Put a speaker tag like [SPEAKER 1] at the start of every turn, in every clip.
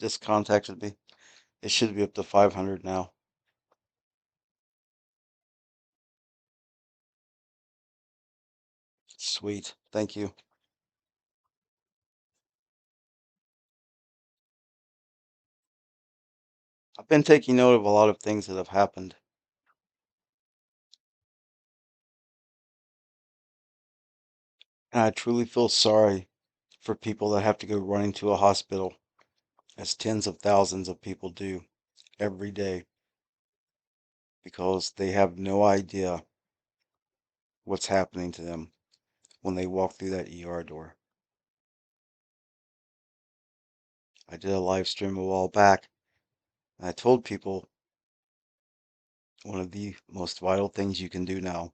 [SPEAKER 1] just contacted me. It should be up to 500 now. Sweet. Thank you. I've been taking note of a lot of things that have happened, and I truly feel sorry for people that have to go running to a hospital, as tens of thousands of people do every day, because they have no idea what's happening to them when they walk through that ER door. I did a live stream a while back, and I told people one of the most vital things you can do now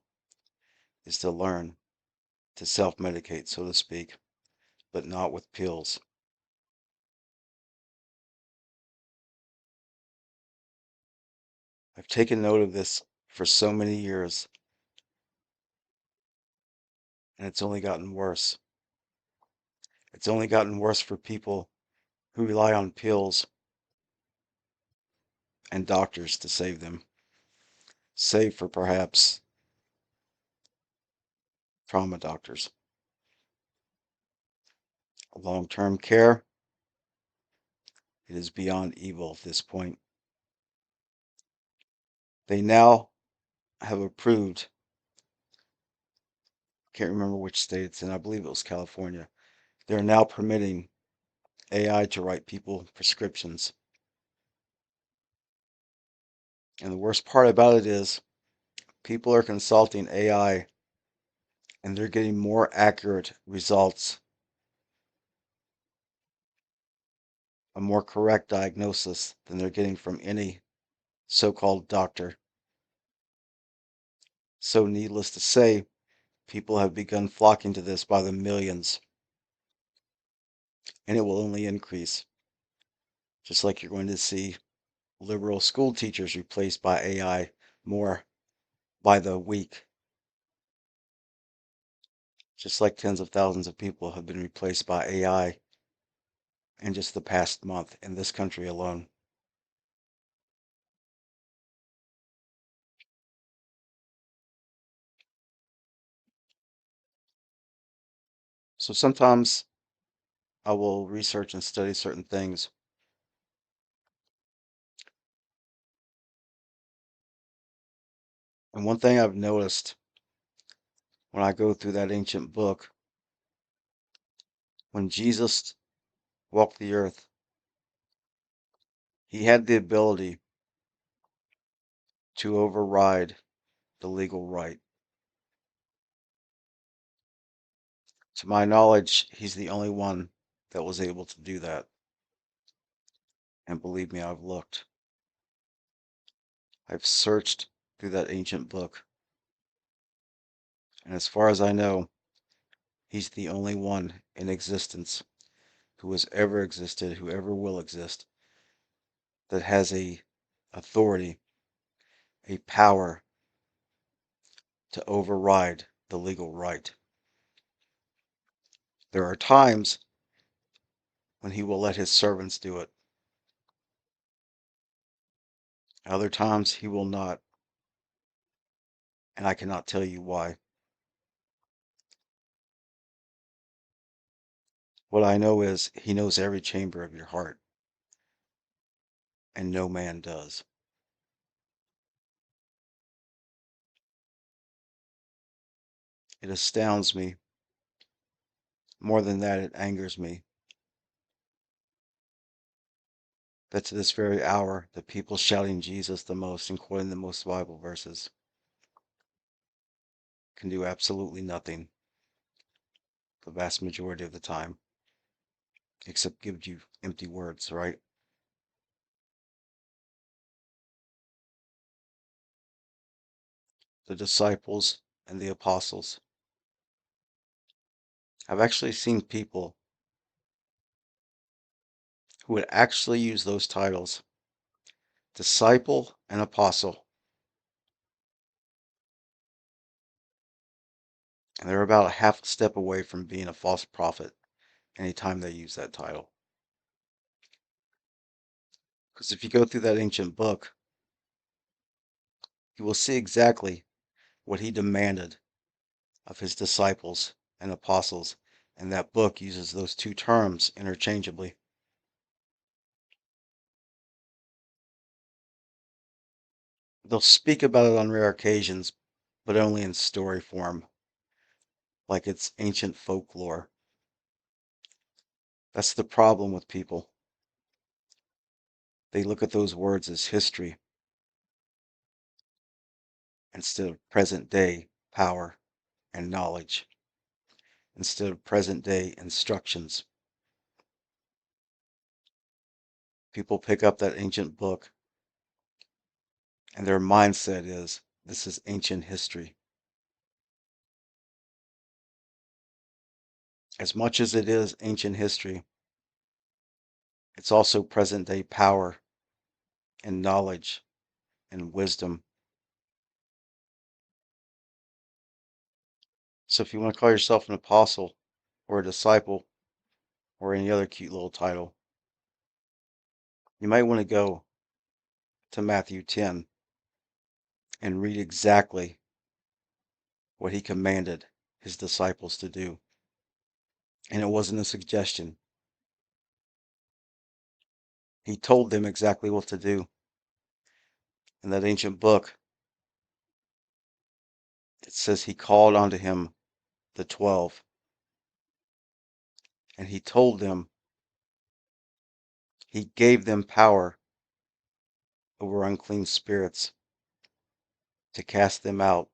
[SPEAKER 1] is to learn to self-medicate, so to speak, but not with pills. I've taken note of this for so many years, and it's only gotten worse. It's only gotten worse for people who rely on pills and doctors to save them, save for perhaps trauma doctors. Long-term care, it is beyond evil at this point. They now have approved, can't remember which state it's in, I believe it was California. They're now permitting AI to write people prescriptions. And the worst part about it is people are consulting AI and they're getting more accurate results, a more correct diagnosis than they're getting from any so-called doctor. So needless to say, people have begun flocking to this by the millions, and it will only increase. Just like you're going to see liberal school teachers replaced by AI more by the week. Just like tens of thousands of people have been replaced by AI in just the past month in this country alone. So sometimes I will research and study certain things. And one thing I've noticed when I go through that ancient book, when Jesus walked the earth, he had the ability to override the legal right. To my knowledge, he's the only one that was able to do that. And believe me, I've looked. I've searched through that ancient book. And as far as I know, he's the only one in existence who has ever existed, who ever will exist, that has a authority, a power to override the legal right. There are times when he will let his servants do it. Other times he will not, and I cannot tell you why. What I know is he knows every chamber of your heart, and no man does. It astounds me. More than that, it angers me that to this very hour, the people shouting Jesus the most and quoting the most Bible verses can do absolutely nothing the vast majority of the time, except give you empty words, right? The disciples and the apostles. I've actually seen people who would actually use those titles, disciple and apostle, and they're about a half step away from being a false prophet anytime they use that title. Because if you go through that ancient book, you will see exactly what he demanded of his disciples and apostles, and that book uses those two terms interchangeably. They'll speak about it on rare occasions, but only in story form, like it's ancient folklore. That's the problem with people. They look at those words as history instead of present day power and knowledge, instead of present day instructions. People pick up that ancient book and their mindset is, this is ancient history. As much as it is ancient history, it's also present day power and knowledge and wisdom. So if you want to call yourself an apostle or a disciple or any other cute little title, you might want to go to Matthew 10 and read exactly what he commanded his disciples to do. And it wasn't a suggestion. He told them exactly what to do. In that ancient book, it says he called unto him the 12, and he told them, he gave them power over unclean spirits to cast them out.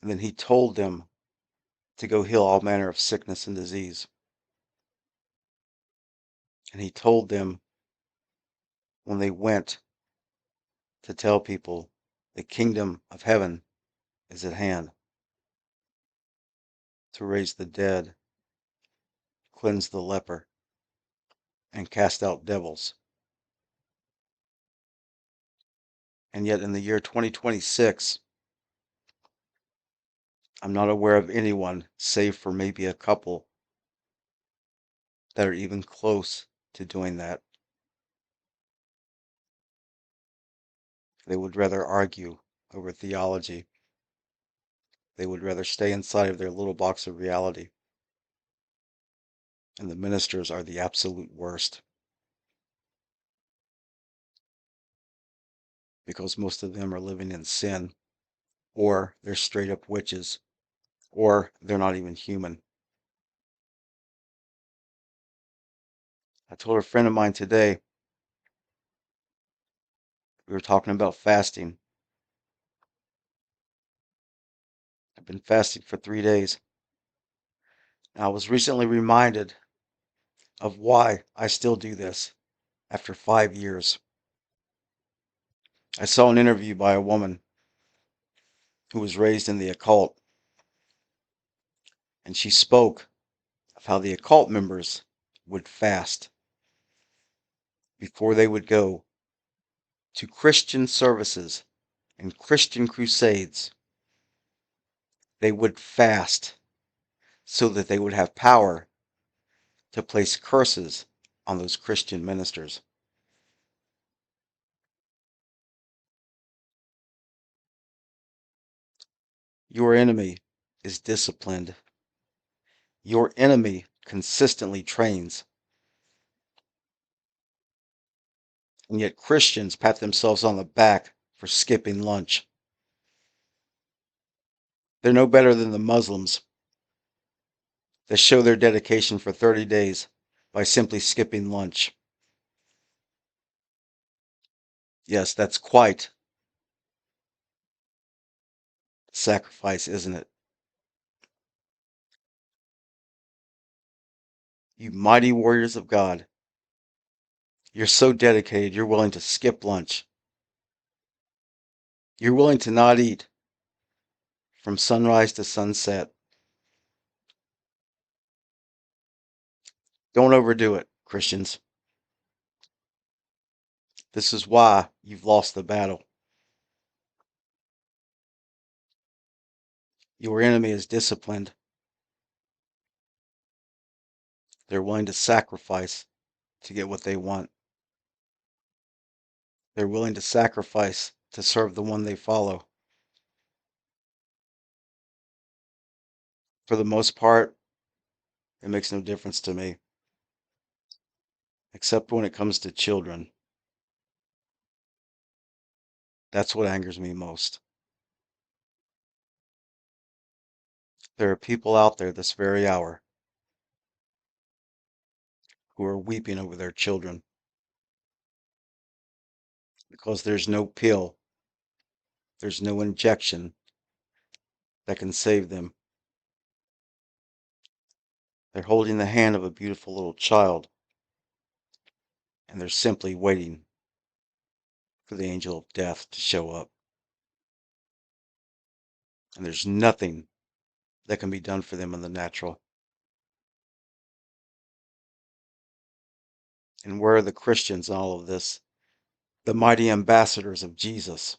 [SPEAKER 1] And then he told them to go heal all manner of sickness and disease. And he told them when they went to tell people the kingdom of heaven is at hand, to raise the dead, cleanse the leper, and cast out devils. And yet in the year 2026, I'm not aware of anyone, save for maybe a couple, that are even close to doing that. They would rather argue over theology. They would rather stay inside of their little box of reality. And the ministers are the absolute worst, because most of them are living in sin, or they're straight up witches, or they're not even human. I told a friend of mine today, we were talking about fasting. I've been fasting for 3 days. I was recently reminded of why I still do this after 5 years. I saw an interview by a woman who was raised in the occult, and she spoke of how the occult members would fast before they would go to Christian services and Christian crusades. They would fast so that they would have power to place curses on those Christian ministers. Your enemy is disciplined. Your enemy consistently trains. And yet Christians pat themselves on the back for skipping lunch. They're no better than the Muslims that show their dedication for 30 days by simply skipping lunch. Yes, that's quite sacrifice, isn't it? You mighty warriors of God, you're so dedicated, you're willing to skip lunch. You're willing to not eat from sunrise to sunset. Don't overdo it, Christians. This is why you've lost the battle. Your enemy is disciplined. They're willing to sacrifice to get what they want. They're willing to sacrifice to serve the one they follow. For the most part, it makes no difference to me, except when it comes to children. That's what angers me most. There are people out there this very hour who are weeping over their children because there's no pill, there's no injection that can save them. They're holding the hand of a beautiful little child, and they're simply waiting for the angel of death to show up. And there's nothing that can be done for them in the natural. And where are the Christians in all of this? The mighty ambassadors of Jesus.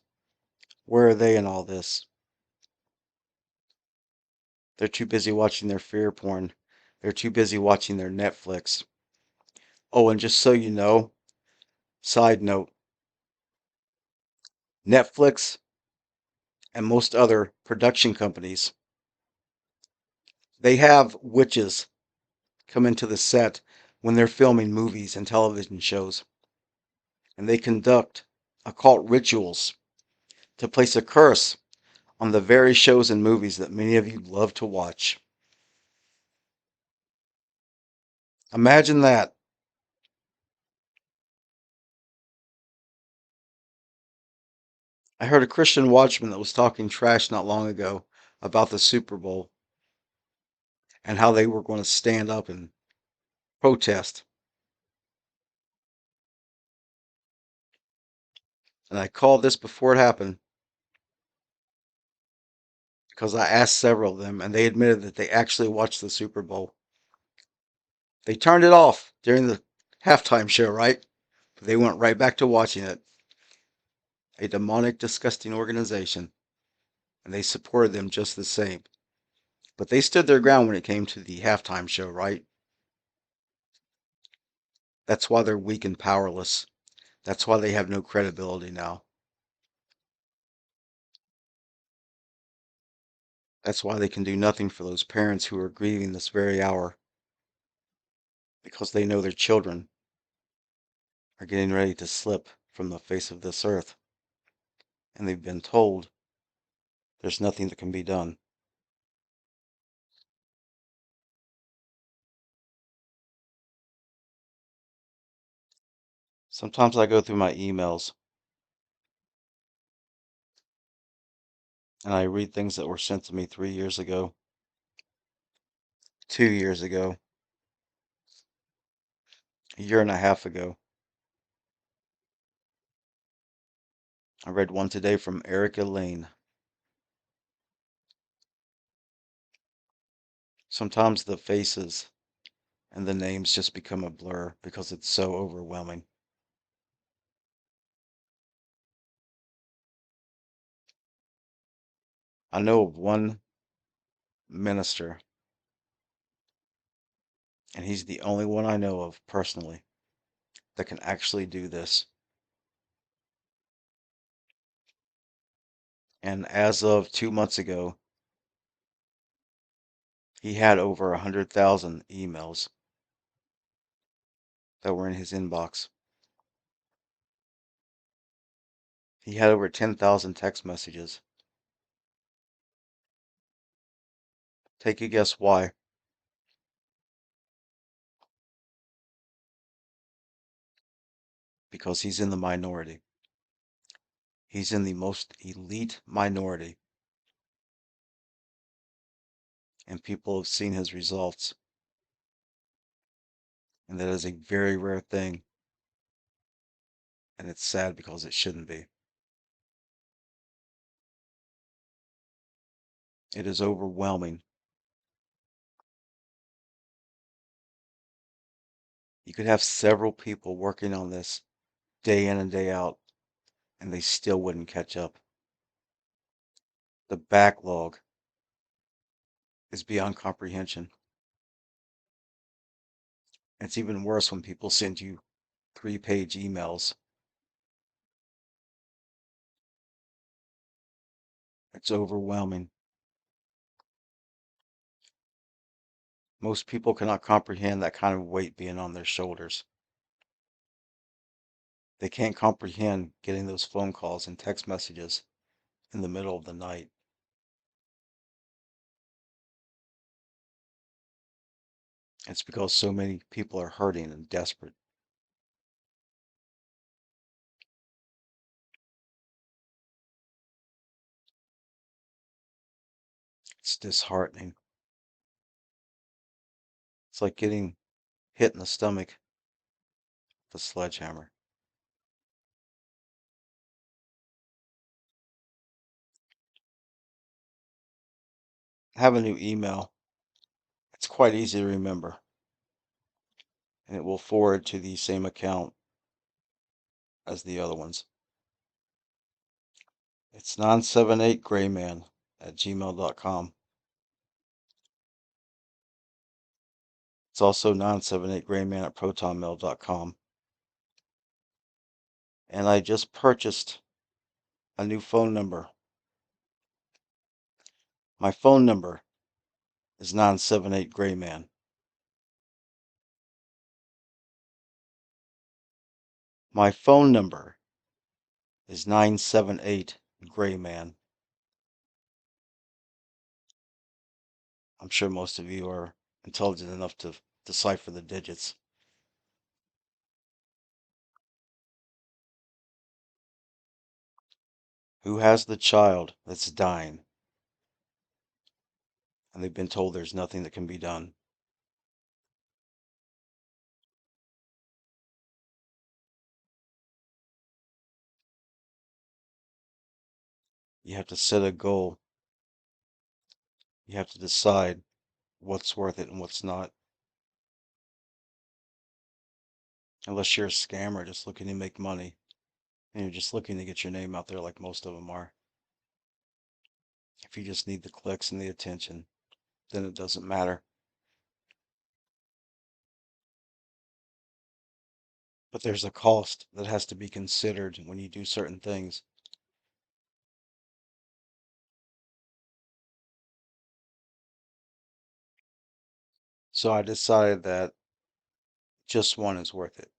[SPEAKER 1] Where are they in all this? They're too busy watching their fear porn. They're too busy watching their Netflix. Oh, and just so you know, side note, Netflix and most other production companies, they have witches come into the set when they're filming movies and television shows, and they conduct occult rituals to place a curse on the very shows and movies that many of you love to watch. Imagine that. I heard a Christian watchman that was talking trash not long ago about the Super Bowl and how they were going to stand up and protest. And I called this before it happened because I asked several of them and they admitted that they actually watched the Super Bowl. They turned it off during the halftime show, right? But they went right back to watching it. A demonic, disgusting organization. And they supported them just the same. But they stood their ground when it came to the halftime show, right? That's why they're weak and powerless. That's why they have no credibility now. That's why they can do nothing for those parents who are grieving this very hour because they know their children are getting ready to slip from the face of this earth, and they've been told there's nothing that can be done. Sometimes I go through my emails and I read things that were sent to me 3 years ago, 2 years ago, a year and a half ago. I read one today from Erica Lane. Sometimes the faces and the names just become a blur because it's so overwhelming. I know of one minister, and he's the only one I know of personally that can actually do this. And as of 2 months ago, he had over 100,000 emails that were in his inbox. He had over 10,000 text messages. Take a guess why. Because he's in the minority. He's in the most elite minority, and people have seen his results. And that is a very rare thing, and it's sad because it shouldn't be. It is overwhelming. You could have several people working on this day in and day out, and they still wouldn't catch up. The backlog is beyond comprehension. It's even worse when people send you 3-page emails It's overwhelming. Most people cannot comprehend that kind of weight being on their shoulders. They can't comprehend getting those phone calls and text messages in the middle of the night. It's because so many people are hurting and desperate. It's disheartening. It's like getting hit in the stomach with a sledgehammer. I have a new email. It's quite easy to remember, and it will forward to the same account as the other ones. It's 978grayman@gmail.com. It's also 978grayman@protonmail.com. And I just purchased a new phone number. My phone number is 978grayman. My phone number is 978grayman. I'm sure most of you are intelligent enough to decipher the digits. Who has the child that's dying and they've been told there's nothing that can be done? You have to set a goal. You have to decide what's worth it and what's not. Unless you're a scammer just looking to make money and you're just looking to get your name out there like most of them are. If you just need the clicks and the attention, then it doesn't matter. But there's a cost that has to be considered when you do certain things. So I decided that just one is worth it.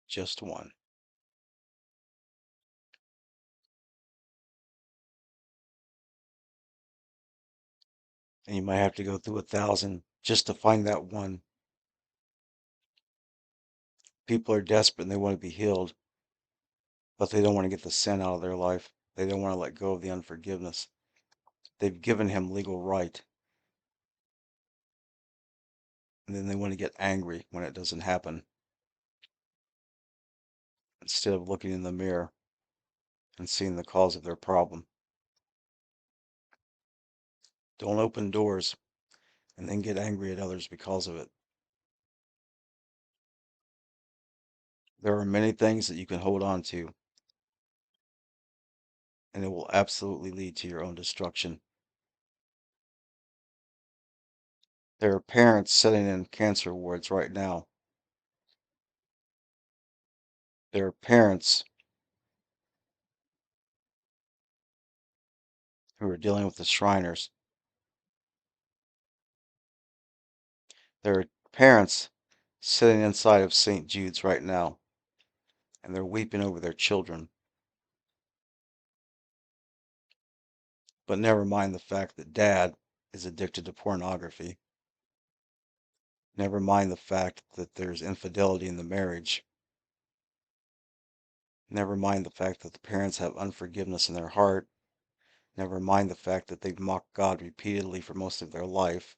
[SPEAKER 1] Just one. And you might have to go through 1,000 just to find that one. People are desperate and they want to be healed, but they don't want to get the sin out of their life. They don't want to let go of the unforgiveness. They've given him legal right, and then they want to get angry when it doesn't happen instead of looking in the mirror and seeing the cause of their problem. Don't open doors and then get angry at others because of it. There are many things that you can hold on to, and it will absolutely lead to your own destruction. There are parents sitting in cancer wards right now. There are parents who are dealing with the Shriners. There are parents sitting inside of St. Jude's right now, and they're weeping over their children. But never mind the fact that dad is addicted to pornography. Never mind the fact that there's infidelity in the marriage. Never mind the fact that the parents have unforgiveness in their heart. Never mind the fact that they've mocked God repeatedly for most of their life.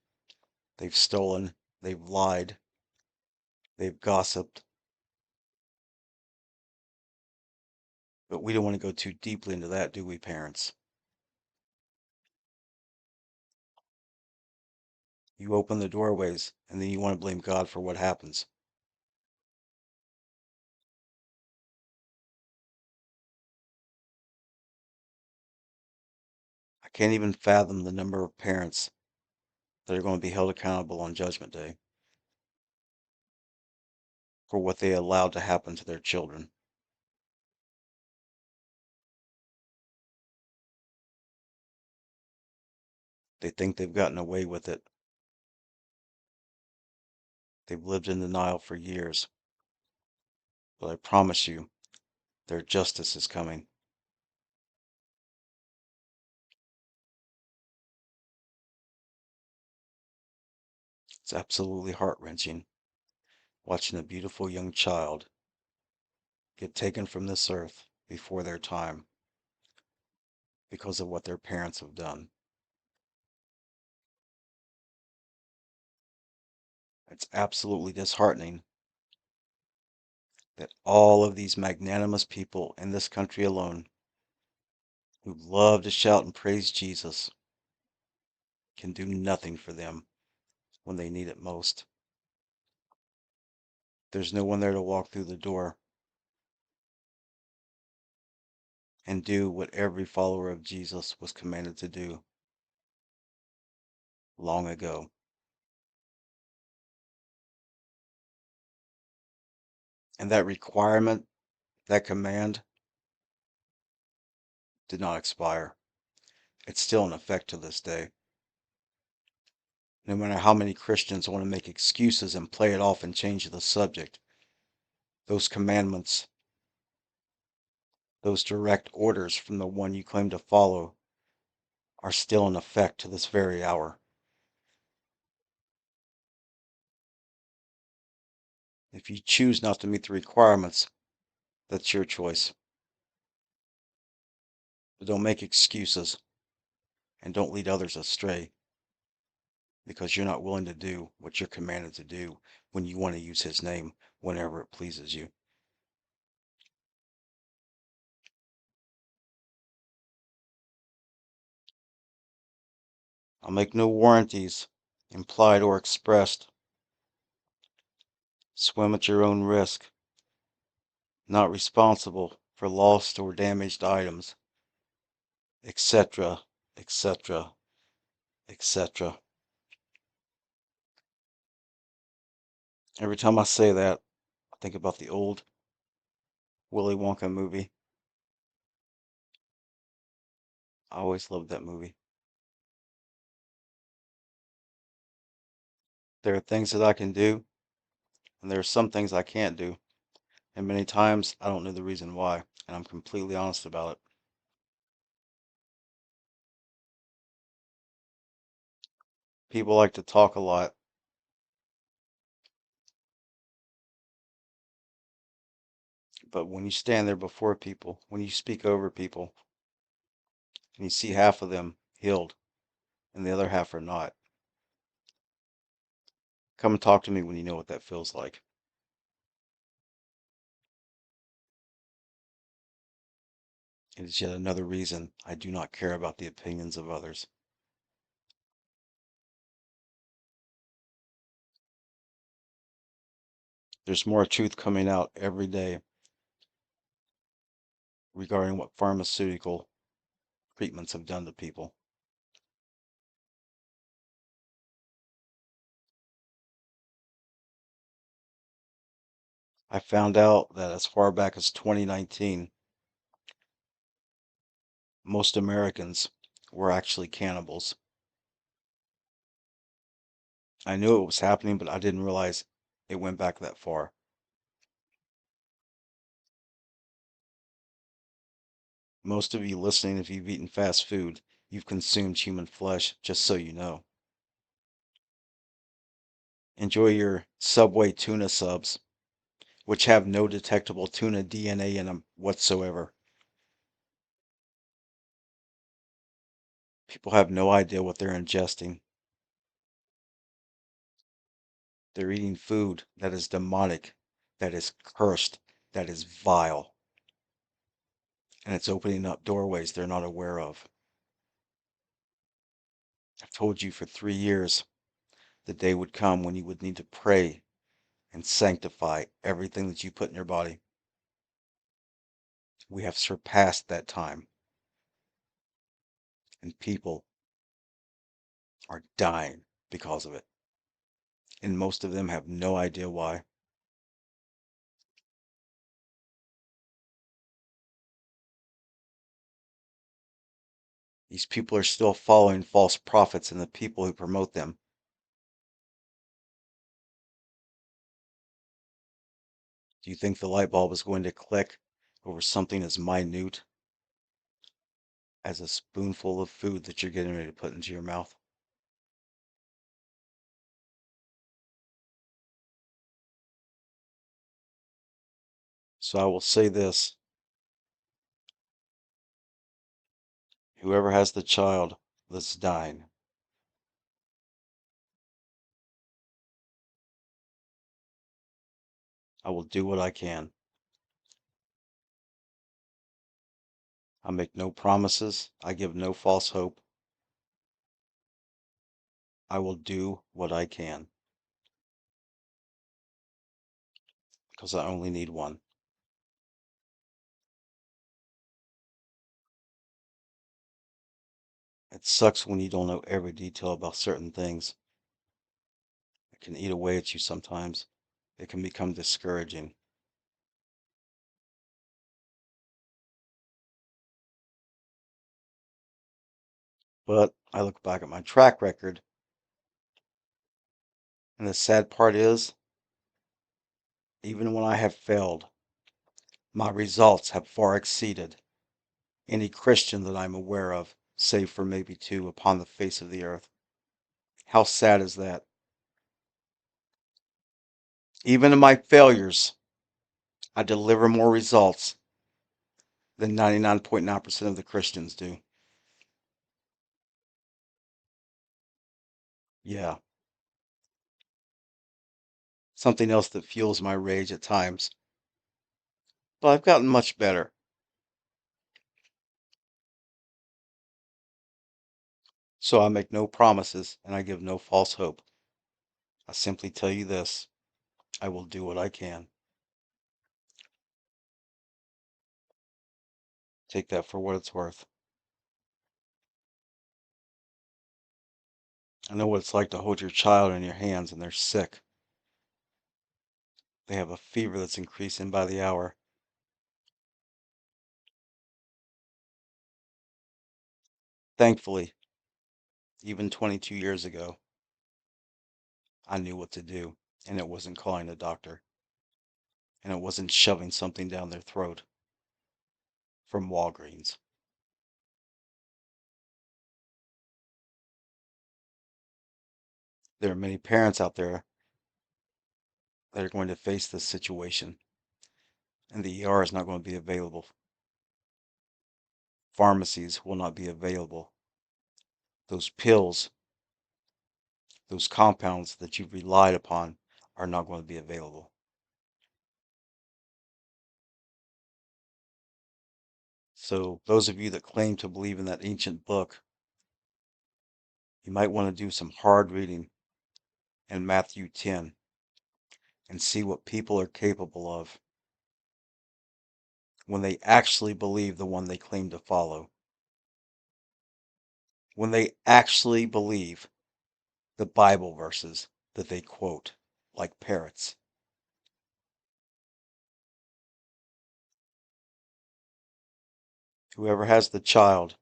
[SPEAKER 1] They've stolen, they've lied, they've gossiped. But we don't want to go too deeply into that, do we, parents? You open the doorways and then you want to blame God for what happens. I can't even fathom the number of parents that are going to be held accountable on Judgment Day for what they allowed to happen to their children. They think they've gotten away with it. They've lived in denial for years. But I promise you, their justice is coming. It's absolutely heart-wrenching watching a beautiful young child get taken from this earth before their time because of what their parents have done. It's absolutely disheartening that all of these magnanimous people in this country alone who love to shout and praise Jesus can do nothing for them when they need it most. There's no one there to walk through the door and do what every follower of Jesus was commanded to do long ago. And that requirement, that command, did not expire. It's still in effect to this day. No matter how many Christians want to make excuses and play it off and change the subject, those commandments, those direct orders from the one you claim to follow, are still in effect to this very hour. If you choose not to meet the requirements, that's your choice. But don't make excuses and don't lead others astray because you're not willing to do what you're commanded to do when you want to use His name whenever it pleases you. I'll make no warranties, implied or expressed. Swim at your own risk. Not responsible for lost or damaged items, etc., etc., etc. Every time I say that, I think about the old Willy Wonka movie. I always loved that movie. There are things that I can do, and there are some things I can't do. And many times I don't know the reason why, and I'm completely honest about it. People like to talk a lot, but when you stand there before people, when you speak over people, and you see half of them healed and the other half are not, come and talk to me when you know what that feels like. It is yet another reason I do not care about the opinions of others. There's more truth coming out every day regarding what pharmaceutical treatments have done to people. I found out that as far back as 2019, most Americans were actually cannibals. I knew it was happening, but I didn't realize it went back that far. Most of you listening, if you've eaten fast food, you've consumed human flesh, just so you know. Enjoy your Subway tuna subs, which have no detectable tuna DNA in them whatsoever. People have no idea what they're ingesting. They're eating food that is demonic, that is cursed, that is vile, and it's opening up doorways they're not aware of. I've told you for 3 years the day would come when you would need to pray and sanctify everything that you put in your body. We have surpassed that time, and people are dying because of it. And most of them have no idea why. These people are still following false prophets and the people who promote them. Do you think the light bulb is going to click over something as minute as a spoonful of food that you're getting ready to put into your mouth? So I will say this: whoever has the child that's dying, I will do what I can. I make no promises. I give no false hope. I will do what I can because I only need one. It sucks when you don't know every detail about certain things. It can eat away at you sometimes. It can become discouraging. But I look back at my track record, and the sad part is, even when I have failed, my results have far exceeded any Christian that I'm aware of, save for maybe two upon the face of the earth. How sad is that? Even in my failures, I deliver more results than 99.9% of the Christians do. Yeah, something else that fuels my rage at times. But I've gotten much better. So I make no promises and I give no false hope. I simply tell you this: I will do what I can. Take that for what it's worth. I know what it's like to hold your child in your hands and they're sick. They have a fever that's increasing by the hour. Thankfully, even 22 years ago, I knew what to do, and it wasn't calling a doctor, and it wasn't shoving something down their throat from Walgreens. There are many parents out there that are going to face this situation, and the ER is not going to be available. Pharmacies will not be available. Those pills, those compounds that you've relied upon are not going to be available. So those of you that claim to believe in that ancient book, you might want to do some hard reading in Matthew 10 and see what people are capable of when they actually believe the one they claim to follow. When they actually believe the Bible verses that they quote like parrots. Whoever has the child,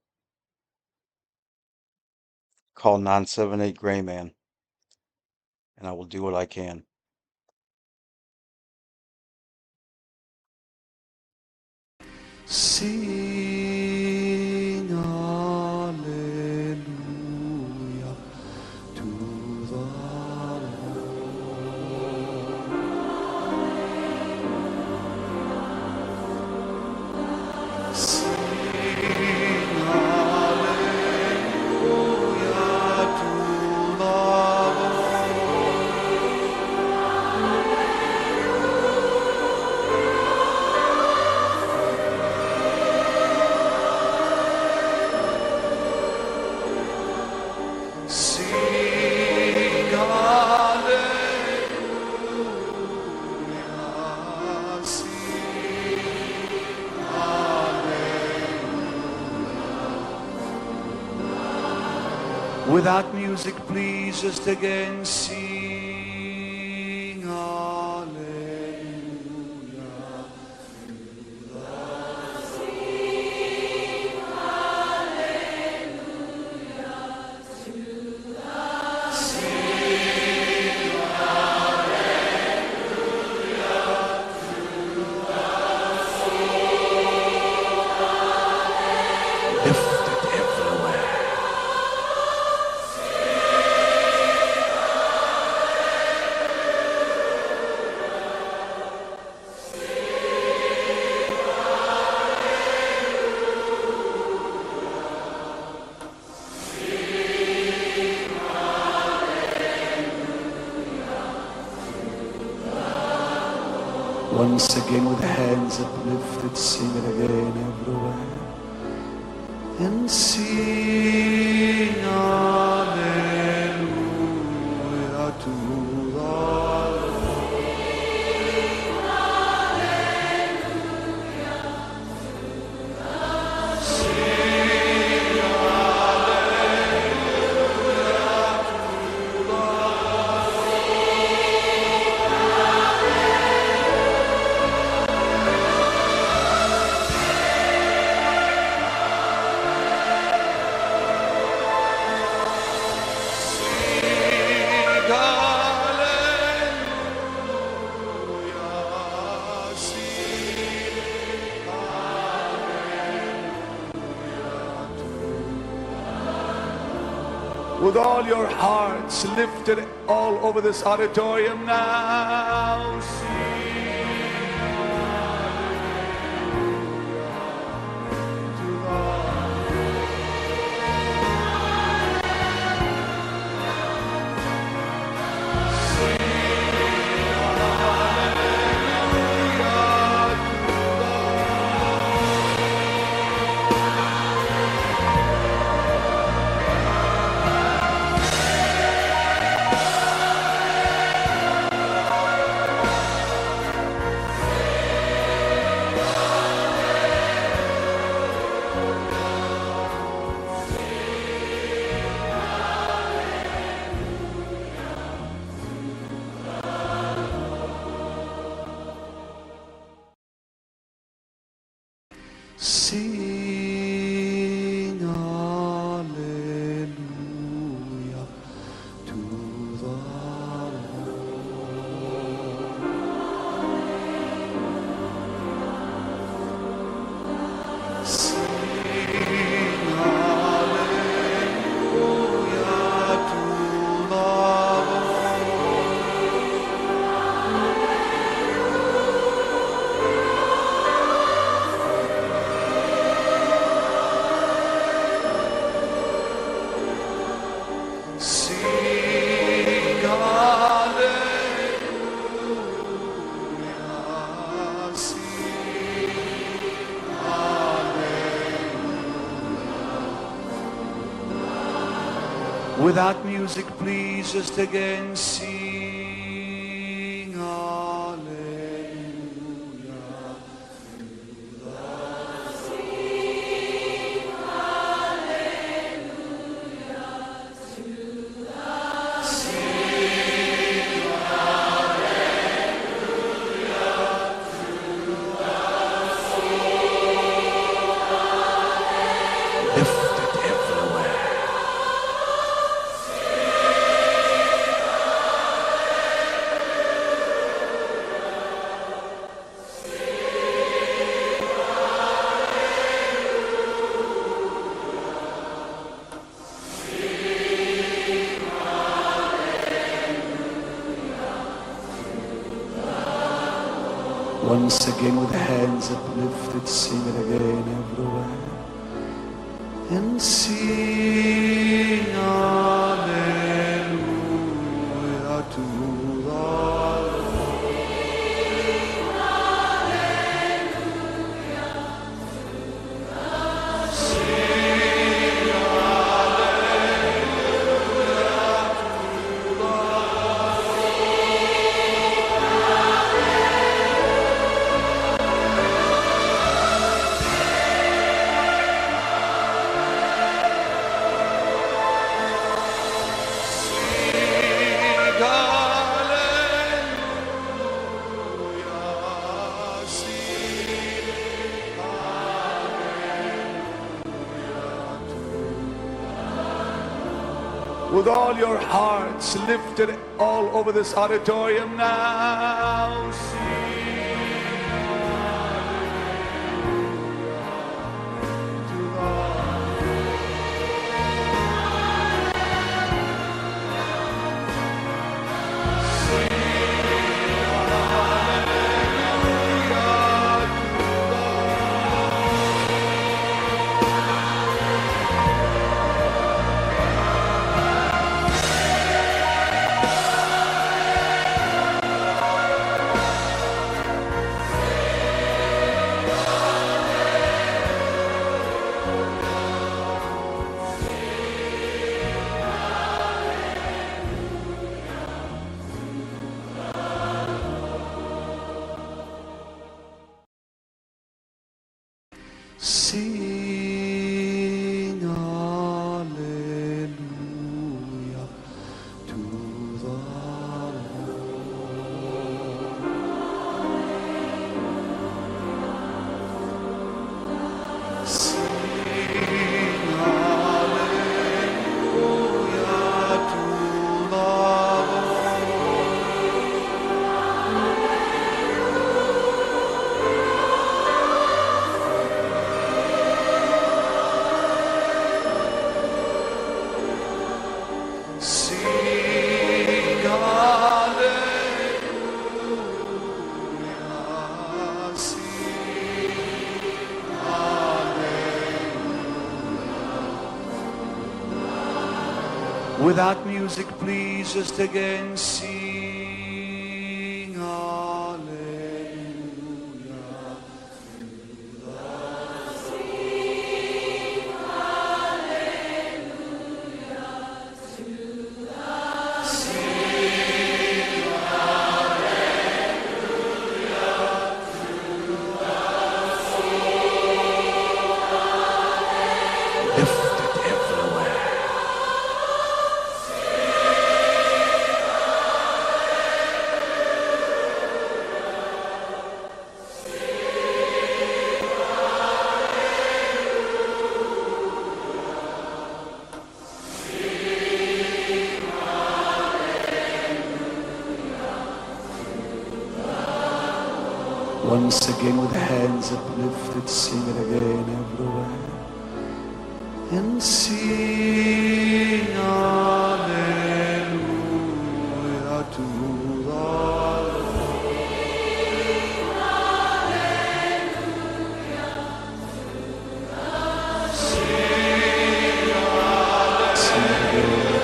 [SPEAKER 1] call 978 Gray Man, and I will do what I can.
[SPEAKER 2] Sing hallelujah to the Lord. Sing hallelujah to the Lord. Sing hallelujah. Sing hallelujah. Without music, please, just again sing hallelujah. Once again with hands uplifted, sing it again everywhere. And sing hallelujah to the Lord. With all your hearts lifted all over this auditorium now, sing hallelujah to the Lord. Sing hallelujah to the Without music, please just again sing hallelujah. Lift it everywhere. Once again with hands uplifted, sing it again everywhere. And sing hallelujah to the Lord. With all your hearts lifted all over this auditorium now, Sing hallelujah to the Lord. Sing hallelujah to the Sing hallelujah, sing hallelujah. Without music, please, just again sing hallelujah. Lifted everywhere. Once again with hands uplifted, sing it again everywhere. And sing hallelujah to the Lord. Sing it again.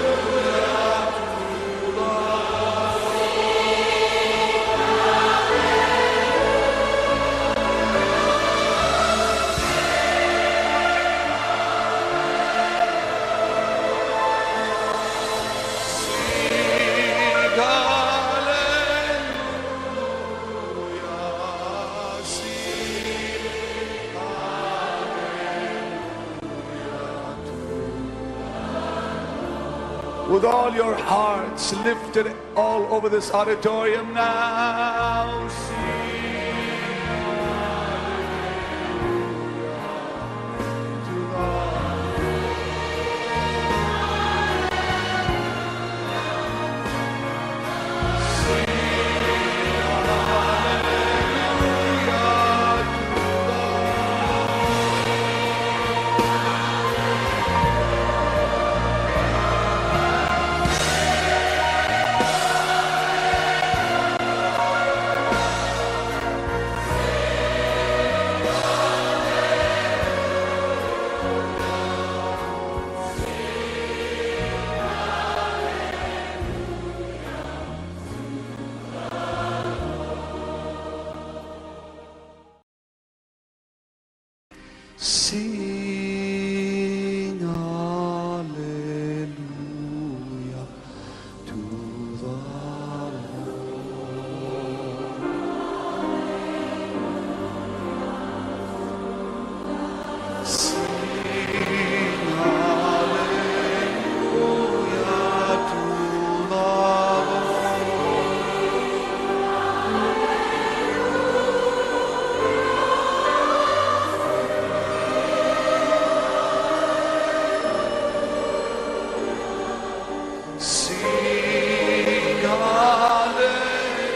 [SPEAKER 2] With all your hearts lifted all over this auditorium now, sing hallelujah to the Lord. Sing hallelujah to the Sing hallelujah,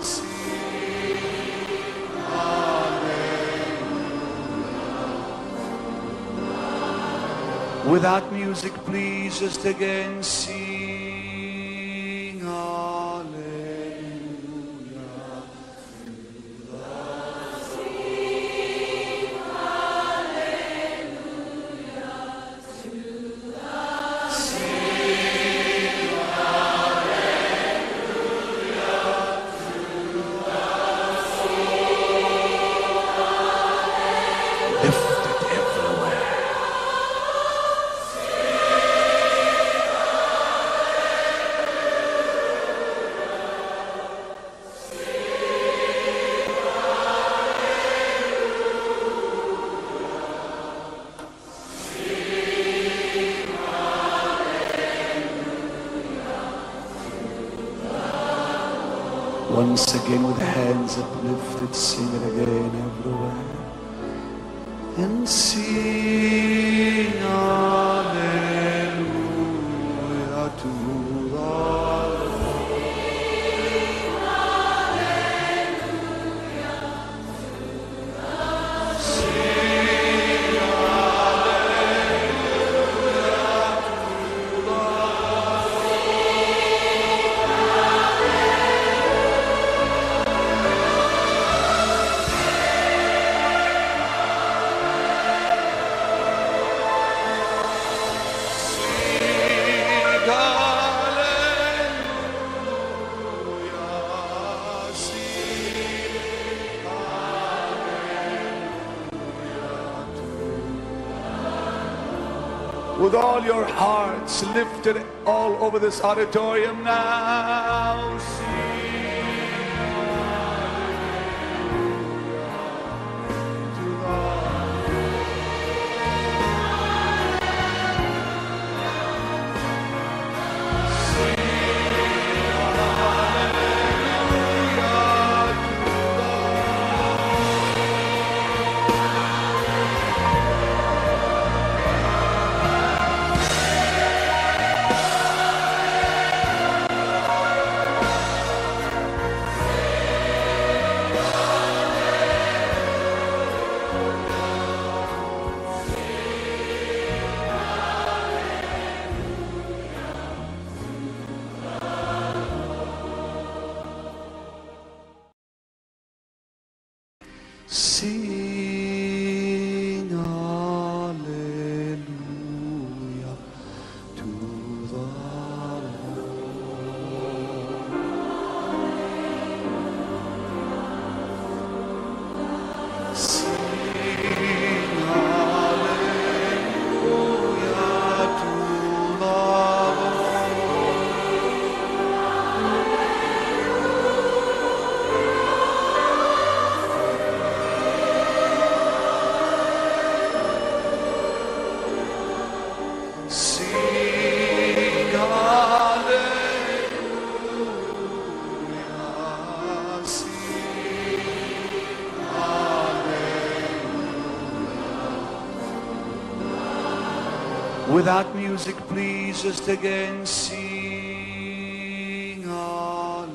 [SPEAKER 2] sing hallelujah. Without music, please, just again sing hallelujah. Lifted everywhere. Once again with hands uplifted, sing it again everywhere. And sing hallelujah to the Lord. With all your hearts lifted all over this auditorium now, sing hallelujah to the Lord. Sing hallelujah to the Without music, please, just again sing hallelujah.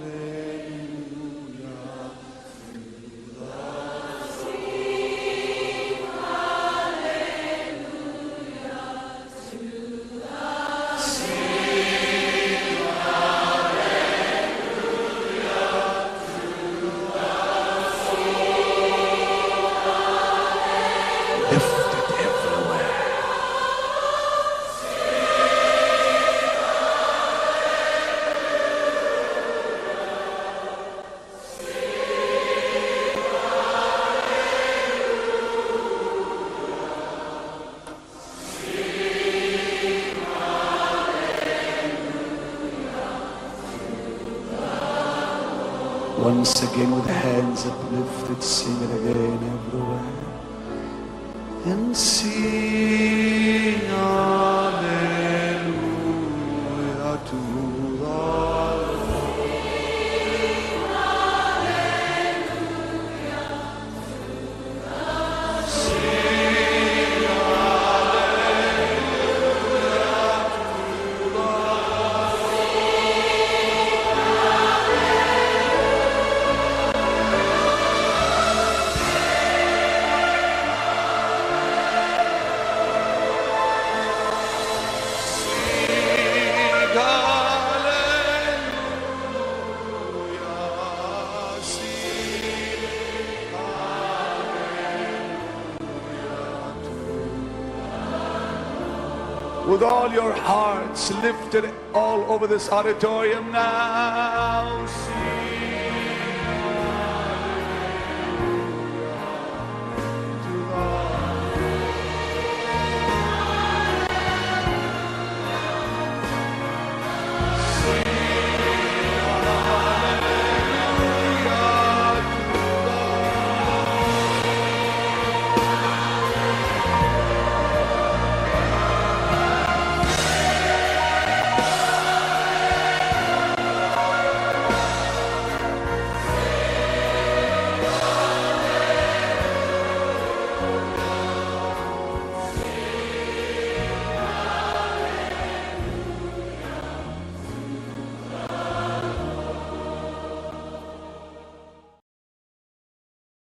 [SPEAKER 2] Lift it everywhere. Once again with hands uplifted, sing it again everywhere. And sing hallelujah to the Lord. With all your hearts lifted all over this auditorium now.